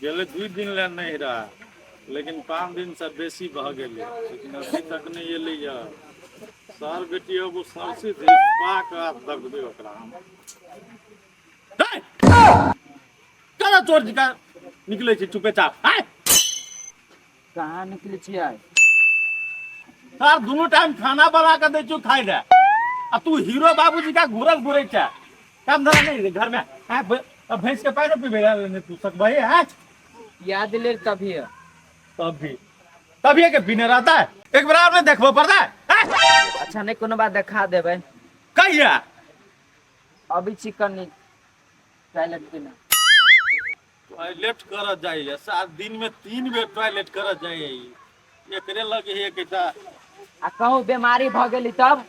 गेले 2 दिन ले नहीं रहा, लेकिन 5 दिन से बेसी बह गेले, लेकिन अभी तक नहीं एले या। सर बेटी एगो सरसी थी पाक दग दे ओकरा हम। कदा चोर का निकले छी चुपे चाप। हाय कहाँ निकले छियै? सर दोनों टाइम खाना बना के दे छु खाई दे। अब तू हीरो बाबूजी का घूरल घूरे छ, काम धरा नहीं घर में। हां भैंस के पैर पे बेला ने तू सक भाई है याद ले तभी है। तभी के बिना रहता है, एक बार में देखबो पड़ता है। अच्छा नहीं कोनो बात दिखा देबे। कहिया अभी चिकन नहीं टॉयलेट पे ना टॉयलेट कर जाइए, 7 दिन में 3 बेर टॉयलेट कर जाइए। एकरे लगे है केटा आ कहूँ बीमारी भ गेली तब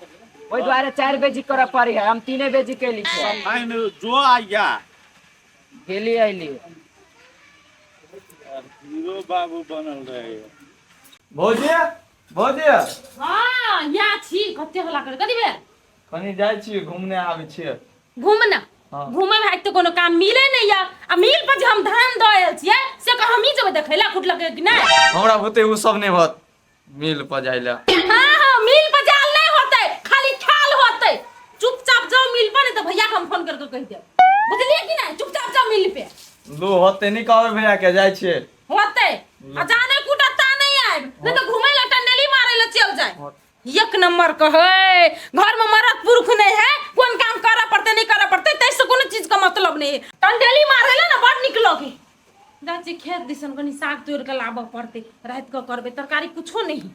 ओई द्वारे 4 बेजी करे पड़ी है। हम 3 बेजी के ली छै। फाइन जो आया गेली आइली हीरो बाबू बनल रहे। भौजी भौजी हाँ या छी कते हल्ला करे कथि भेल? कनी जाइ छी घूमने आबै छी। घूमना हाँ। घूमे में तो कोनो काम मिले नहीं या। आ मिल पर जे हम धान द आयल छियै से कह हम ही जब देखैला कुटलक कि नहीं। हमरा बुते उ सब नहीं होत मिल पर जाइला। हां हां मिल पर जाल नहीं होतै, खाली ठाल होतै। चुपचाप जाओ मिल पर, नहीं तो भैया को हम फोन करके कह दे। बुझलिए कि नहीं? चुपचाप जाओ मिल पे। लो होते नहीं कहबै भैया के जाइ छी। होतै आ जाने कुटता नहीं आइब, नहीं तो घूमे ला टंडेली मारे ला चल जाए। एक नंबर कहे घर में मरद पुरुष नहीं है, कौन काम करा पड़ते नहीं करा पड़ते, तैसे कोनो चीज का मतलब नहीं है। टंडेली मारेला ना बड़ निक लगे। जाची खेत दिसन कनी साग तोड़ के लाबा पड़ते, रात को करबे तरकारी कुछो नहीं।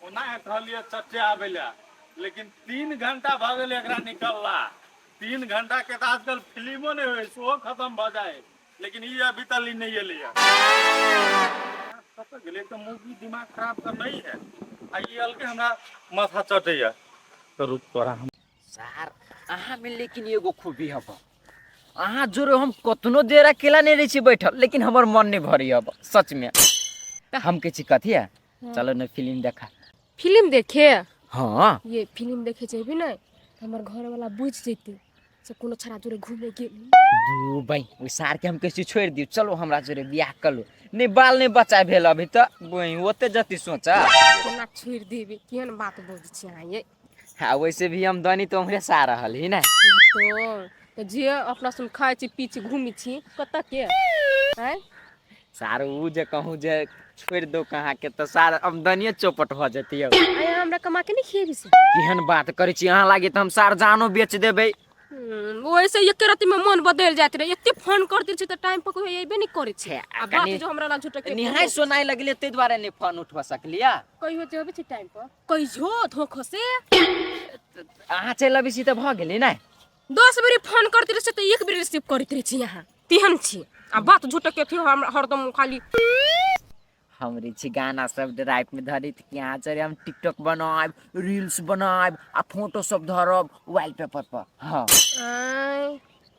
ओना कहलिए चट्टे आबेला, लेकिन 3 घंटा भ गेल एकरा निकलला। 3 घंटा के त आजकल फिल्मो नहीं होय, शो खत्म भ जाए, लेकिन ये अभी तक नहीं एले या। गेले तो मूवी दिमाग खराब कर नहीं है। आ ये अलके हमरा माथा चटैया तो रुक तोरा हम सर अहाँ में लेकिन एगो खूबी हब। अहाँ जोरे हम कतनो देर अकेला नहीं रही छी बैठल, लेकिन हमर मन नहीं भरी हब सच में। हम के छी कथी है, चलो ना फिल्म देखा। फिल्म देखे? हाँ ये फिल्म देखे जेबी नहीं हमर घर वाला बुझ जैते से कोनो छरा जोरे घूमे गेल। दू भाई ओ सार के हम कैसे छोड़ दियो, चलो हमरा जोरे बियाह कर लो। नहीं बाल नहीं बचा भेल अभी त वही ओते जति सोचा केना छोड़ देबे, केहन बात बोल छी अहाँ ये। हाँ वैसे भी हम दनी तो हमरे सा रहल ही ना। तो जे अपना सुन खाए छी पी छी घूमी छी कत के हैं सार उ जे कहूँ जे छोड़ दो कहाँ के तो सार आमदनिये चौपट हो जती है। आया हमरा कमा के नहीं खेबी से। केहन बात करे छी अहाँ, लागे तो हम सार जानो बेच देबे। वैसे एक रात में मन बदल जात रहे, एते फोन करते छी त टाइम पर कोई एबे नहीं करे छे। आ बात जो हमरा ना झूठ के निहाय सुनाई लगले ते द्वारा नहीं फोन उठवा सकलिया। कहियो जेबे छी टाइम पर कहियो धोखो से अहाँ चल अभी सी त भ गेली ना। 10 बेरी फोन करते रहे तो एक बेरी रिसीव करते रहे छी यहाँ तेहन छी। आ बात झूठ के थी हम हरदम खाली हमरी छी गाना सब ड्राइव में धरी कि यहाँ चले हम टिकटॉक बनाएब, रील्स बनाएब आ फोटो सब धरब वॉलपेपर पर। हाँ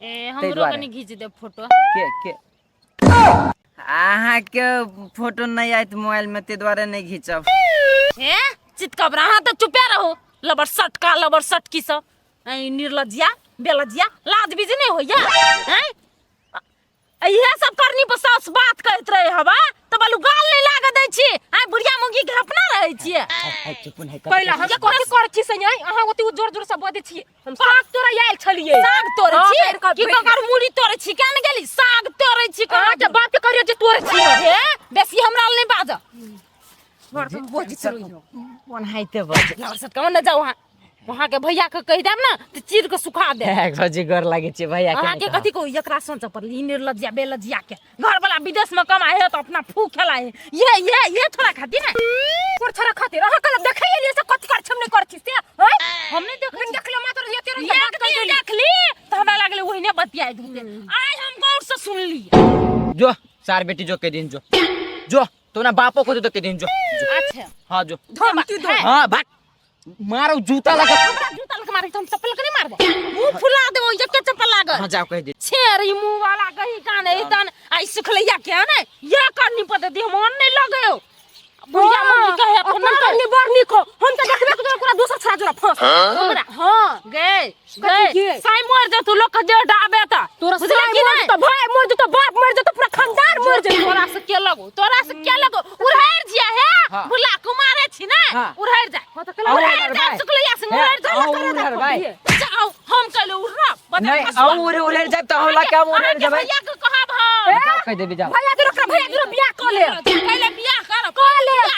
ए हमरो कनी खींच दे फोटो। के अहाँ के फोटो नहीं आयत मोबाइल में ते द्वारा नहीं खींचब। ए चितकबरा हां तो चुपे रहो। लबर सट का लबर सट की सब ए निर्लज्जिया बेलज्जिया लाज बीज नहीं होया हैं। ये सब करनी पर सास बात कहत रहे हवा त बालू गाल नहीं लागे दै छी। आ बुढ़िया मुगी के अपना रहे छी। पहला हम कथि कर छी से नहीं अहाँ ओती जोर जोर से बदे छी। हम साग तोरा आयल छलिए। साग तोरे छी की ककर मुड़ी तोरे छी केन गेली साग तोरे छी कहाँ के बात करियो जे तोरे छी। ए बेसी हमरा नहीं बाज बड़ बोझ चलो मन हाइते बज लवर सट कम न जाओ वहां के भैया के कह देब ना तो चीर के सुखा दे। गजी गर लागे छी भैया अहाँ के कथि को एकरा सोच पर ली निर्लज्जिया बेलज्जिया के घर वाला विदेश में कमाए है तो अपना फू खेलाए। ये थोड़ा खाती ना और थोड़ा खाती रहा कल देखे लिए से कथि कर छमने कर छी से हैं हमने देख ले मात्र ये तेरे बात कर देख ली तो हमरा लागले वही ने बतियाई दूते। आज हम गौर से सुन ली। जो सार बेटी जो के दिन जो तो ना बापो को दे के दिन जो। अच्छा हाँ जो धमकी दो। हाँ भाग मारो जूता लगा। जूता लगा मारे तुम चप्पल के नहीं मार दे मुंह फुला दे वो एक चप्पल लाग। हाँ जाओ कह दे छेरी मुंह वाला कहीं कान इतन आई सुखलैया के ना ये करनी पड़ती हम मन नहीं लगे बुढ़िया मम्मी कहे अपन अपन करनी बर निको हम त देखबे के पूरा दूसरा छरा जोरा फंस हमरा हां गए साई मर जा तू लोग के जे डाबे त तोरा साई मर त भाई मर जतो बाप मर जतो पूरा खानदान मर जतो तोरा से के लगो उड़हर जिया है बुला कुमारे छी ना उड़हर जा उड़हर जा शुक्लिया से उड़हर जा उड़हर भाई जाओ हम कल उड़रा नहीं उड़हर जाब त होला का उड़हर जब भैया के कहब हम जाओ कह देबे जाओ भैया के बियाह कर ले पहले बियाह कर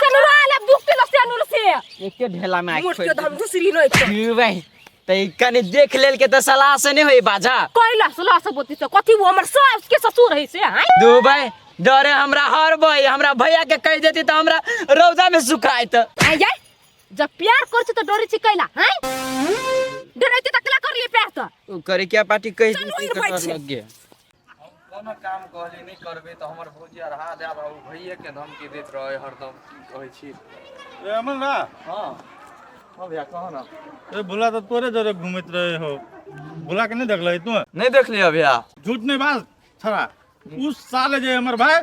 चलवा ले दुखते लसे अनुल से एके ढेला में आइ मुझ के धम दूसरी नहीं छ क्यों भाई तई कने देख लेल के त सलाह से नहीं होई बाजा कैला सलाह से बोती से कथी वो हमर सास के ससुर है से हैं दू भाई डरे हमरा हर भाई हमरा भैया के कह देती त हमरा रौदा में सुखाइत आ जाय जब प्यार कर छ त डरे छी कैला हैं डरे त तकला कर लिए प्यार त उ करे क्या पार्टी कह चल दी वही कर बैठ लग गया कोनो काम कहली नहीं करबे तो हमर भौजी आर हाथ दे बाबू भैये के धमकी देत रहे हरदम कहै छी ए अमन रा हां हां भैया कहो ना ए भुला तो तोरे जरे घूमत रहे हो भुला के नहीं देखले तू नहीं देख लिया भैया झूठ नहीं बात छरा उस साले जे हमर भाई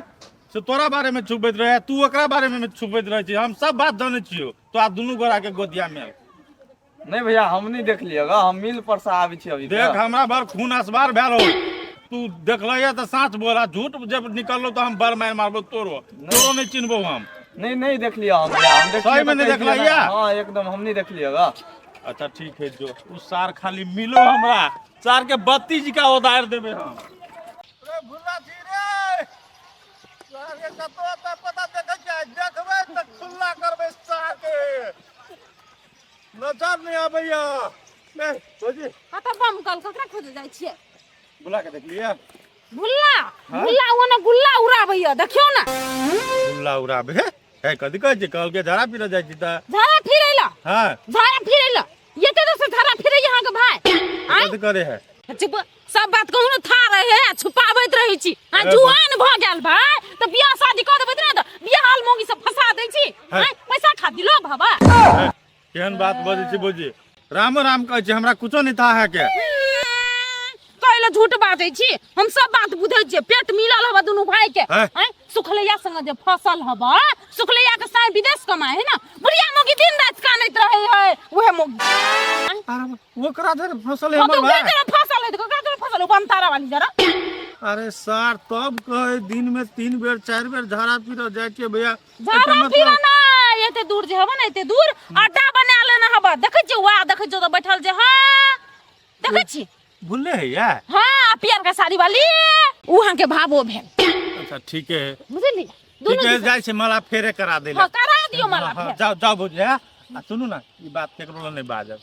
से तोरा बारे में छुपैत रहे तू ओकरा बारे में छुपैत रहे छी हम सब बात जाने छियो तो आ दुनू गोरा के गोदिया में नहीं भैया हम नहीं देख लिएगा हम मिल पर से आवी छी अभी देख हमरा बार खून असबार भेल हो तू देखल तो साँच बोला झूठ जब निकललो तो हम बर मार मारबो तोरो नहीं चिन्हबो हम नहीं देख लिया हम भैया हम देख सही में नहीं देख लिया हां एकदम हम नहीं देख लिएगा अच्छा ठीक है जो उस सार खाली मिलो हमरा सार के 32 का उधार देबे हम अरे भुला छी रे सार के कतो त पता देखे छै देखबे त खुला करबे सार के नजर नहीं आबैया ले सोजी हता बम कल ककरा खोज जाय छियै बुला के देख लिया भुल्ला ओना गुल्ला उड़ाबैया देखियो ना गुल्ला उड़ाबे है कदी कह छै कहल के झाड़ा फिर जाय छी त झाड़ा फिरैला हां झाड़ा फिरैला ये तो से झाड़ा फिरै यहाँ के भाई कदी करे है चुप सब बात कहू ना था रहे है छुपाबैत रहै छी हां जुआन भ गेल भाई त बियाह शादी कर देबै ना त बियाह हाल मोगी से फंसा दै छी हां पैसा खा दिलो बाबा केहन बात बजै छी बोजी राम राम कहै छी हमरा कुछो नहीं था है के कहले झूठ बाजै छी हम सब बात बुझै छियै पेट मिलल हबा दुनु भाई के हैं सुखलैया संग जे फसल हबा सुखलैया के साथ विदेश कमाए है ना बुढ़िया मोगी दिन रात कानैत रहे है ओहे मोगी अरे वो करा दे फसल है हम हमर तो भाई केकरा फसल है केकरा फसल बमतारा वाली जरा अरे सर तब कहे दिन में 3 बेर 4 बेर झाड़ा फिर जाय छियै भैया झाड़ा फिर ना एते दूर जे हबा ना एते दूर अड्डा बना लेना हबा देखै छी वा देखै छी तो बैठल जे हां देखै छी भूले है या हां पियर का साड़ी वाली उहां के भाबो भेल अच्छा ठीक है बुझली ठीक है जाय छै मला फेरे करा देला हां करा दियो मला हां जाओ जाओ बुझिया आ सुनू ना ई बात केकरो नहीं बाजब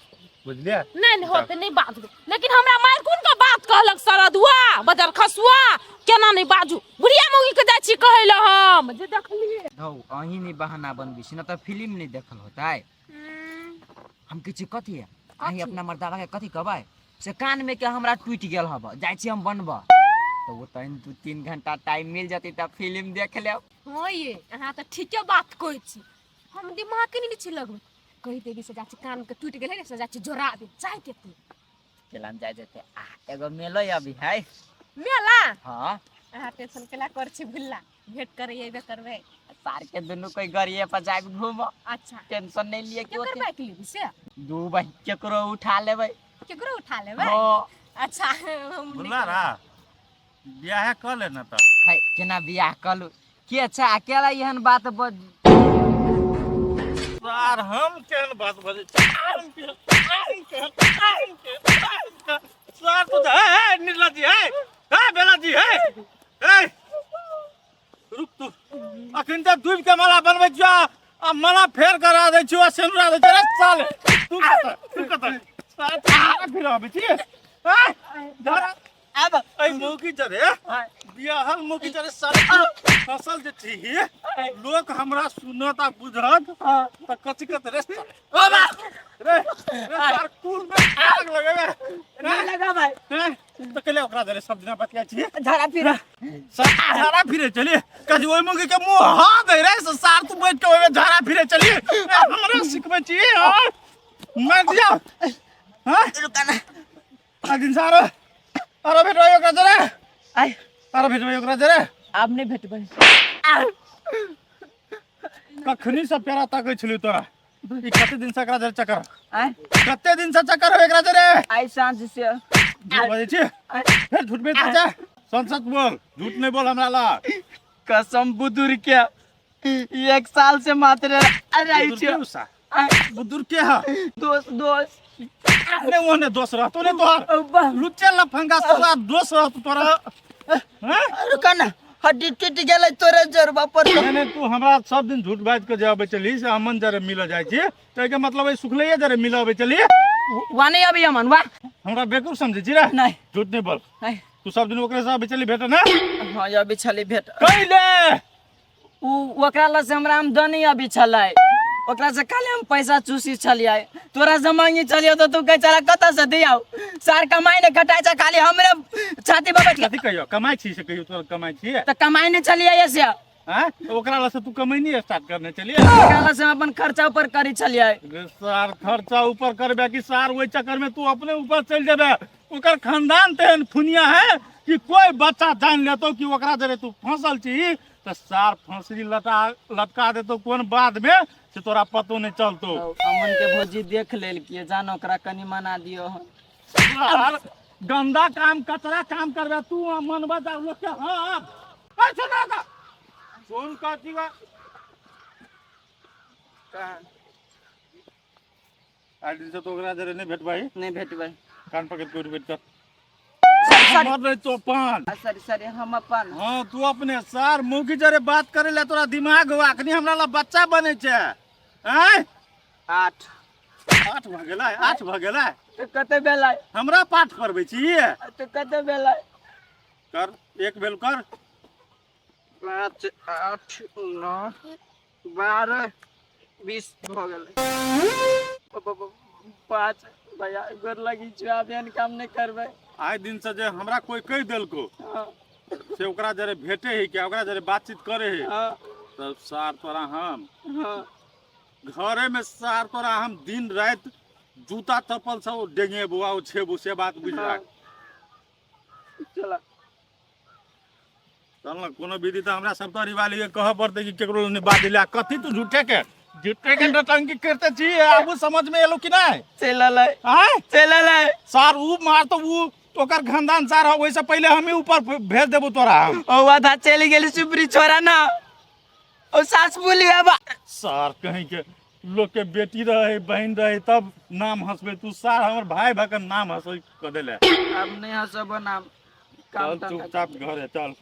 बुझलिया नहीं होते नहीं बाजू लेकिन हमरा मार कोन का बात कहलक सरदुआ बदर खसुआ केना नहीं बाजू बुढ़िया मौगी के जाय छी कहैला हम जे देखलिए हौ अही नहीं बहाना बनबिस न त फिल्म नहीं देखल होताय हम किछ कथि है अही अपना मर्दावा के कथि कहबै से कान में के हमरा टूट गेल हब जाय छी हम बनबा तो वो तन 2-3 घंटा टाइम मिल जती त फिल्म देख लेब हां ये अहाँ त ठीके बात कहै छी हम दिमाग के नहीं छी लगबै कहि देबी से जाची कान के टूट गेलै से जाची जोरा दे चाहे केते चलन जाय जेते आ एगो मेलो अभी है मेला हां अहाँ टेंशन केला कर छी भुल्ला भेट करे एबे करबै सार के दुनु कोई गरिए पर जाय घूम अच्छा टेंशन नहीं लिए के करबै के लिए से दू भाई केकरो उठा लेबै केकरो उठा लेबै हां अच्छा हम भुला रा बियाह कर लेना त है केना बियाह कलू के अच्छा अकेला एहन बात बज सर हम केहन बात बजे सर तो है निर्ला जी है बेला जी है रुक तू अखन तक डूब के मला बनबै छियो आ मला फेर करा दै छियो आ सेनुरा दै छियो रे साले तू कत साला फिर आबै छी धरा अब ऐ मौकी जरे बियाहल मौकी जरे साले फसल जे छी लोग हमरा सुनता बुझत त कथि कत रे ओ बा रे सर कुल में आग लगेबे नहीं लगा भाई तो केले ओकरा दरे सब दिन बतिया छी झाड़ा फिर सर झाड़ा फिरे चलिए कजी ओइ मौगी के मुंह हा दे रे सर तू बैठ के ओमे झाड़ा फिरे चलिए हमरा सिखबै छी मैं दिया हां रुकना अगिन सारो अरे भेटो ओकरा जरे अरे भेटो ओकरा जरे आप नहीं भेटबै कखनी से पेरा ताकै छलियो तोरा ई कते दिन से एकरा जरे चक्कर आय कते दिन से चक्कर हो एकरा जरे आइ साँझ से झूठ बजै छी फिर झूठ बेच जा संसद बोल झूठ नहीं बोल हमरा ला कसम बुदुर के 1 साल से मात्र अरे बुदुर के हा दोस्त ने ओने दोस्त रहतो ने तोहर लुच्चे लफंगा सारा दोस्त रहतो तोरा हैं रुका ना हड्डी टूट गेलै तोरे जरबा पर नहीं तू हमरा सब दिन झूठ बाज के जाबे चली से अमन जरे मिल जाय छी त के मतलब है सुखलैया जरे मिलबे चली वाने अभी अमन वा हमरा बेवकूफ समझे छी रे नहीं झूठ नहीं बोल नहीं तू सब दिन ओकरे साथ चली भेट ना हां अभी छली भेट कइले ओकरा ल से हमरा आमदनी अभी छलै ओकरा से काले हम पैसा चूसी छलिए तोरा से मांगी छलिए तो तू कह चला कत से दियाओ सार कमाई ने खटाई छ खाली हमरे छाती पे बैठ कथि कहियो कमाई छी से कहियो तोर कमाई छी त कमाई ने छलिए ऐसे हैं ओकरा ला से तू कमाई नहीं स्टार्ट करने चलिए ओकरा ल से हम अपन खर्चा ऊपर करी छलिए सार खर्चा ऊपर करबे कि सार ओइ चक्कर में तू अपने ऊपर चल जेबे ओकर खानदान तेहन फुनिया है कि कोई बच्चा जान लेतो कि ओकरा जरे तू फंसल छी तो सार फांसी लटका देतो कोन बाद में से तोरा पतो नहीं चलतो अमन के भौजी देख लेल कि जान ओकरा कनी मना दियो सार गंदा काम कचरा काम करबे तू मन बता लोग के हां ए सुना का फोन करती बा आज दिन से तो ओकरा जरे नहीं भेटबाई नहीं भेटबै कान पकड़ के भेट कर सॉरी मर रही तो पान सॉरी हम अपन हाँ तू अपने सार मुखी जरे बात करे ले तोरा दिमाग हुआ अखनी हमरा ला बच्चा बने छे हैं 8 भ गेलै 8 भ गेलै तो कते बेला हमरा पाठ करबै छी तो कते बेला कर एक बेल कर 5 8 9 12 20 भ गेलै 5 भैया गोर लगी छ अभियान काम नहीं करबै आइ दिन से जे हमरा कोई कह देलको से ओकरा जरे भेटे है क्या ओकरा जरे बातचीत करे है तब सार तोरा हम घरे में सार तोरा हम दिन रात जूता चप्पल सब डेंगे बुआ छेबू से बात बुझला चला चल ना कोनो विधि तो हमरा सब तोरी वाली के कह पड़ते कि केकरो ने बात दिला कथि तू झूठे के टंकी करते छी आबू समझ में एलो कि नहीं चललै हां चललै सार ऊ मार तो ऊ ओकर खानदान सार हो वैसे पहले हम ही ऊपर भेज देबो तोरा हम ओ वादा चली गेली सुपरी छोरा ना ओ सास बोली बाबा सार कहीं के लोग के बेटी रहे बहन रहे तब नाम हंसबे तू सार हमर भाई भकन नाम हंस क देले अब नहीं हंसब नाम चल चुपचाप घरे चल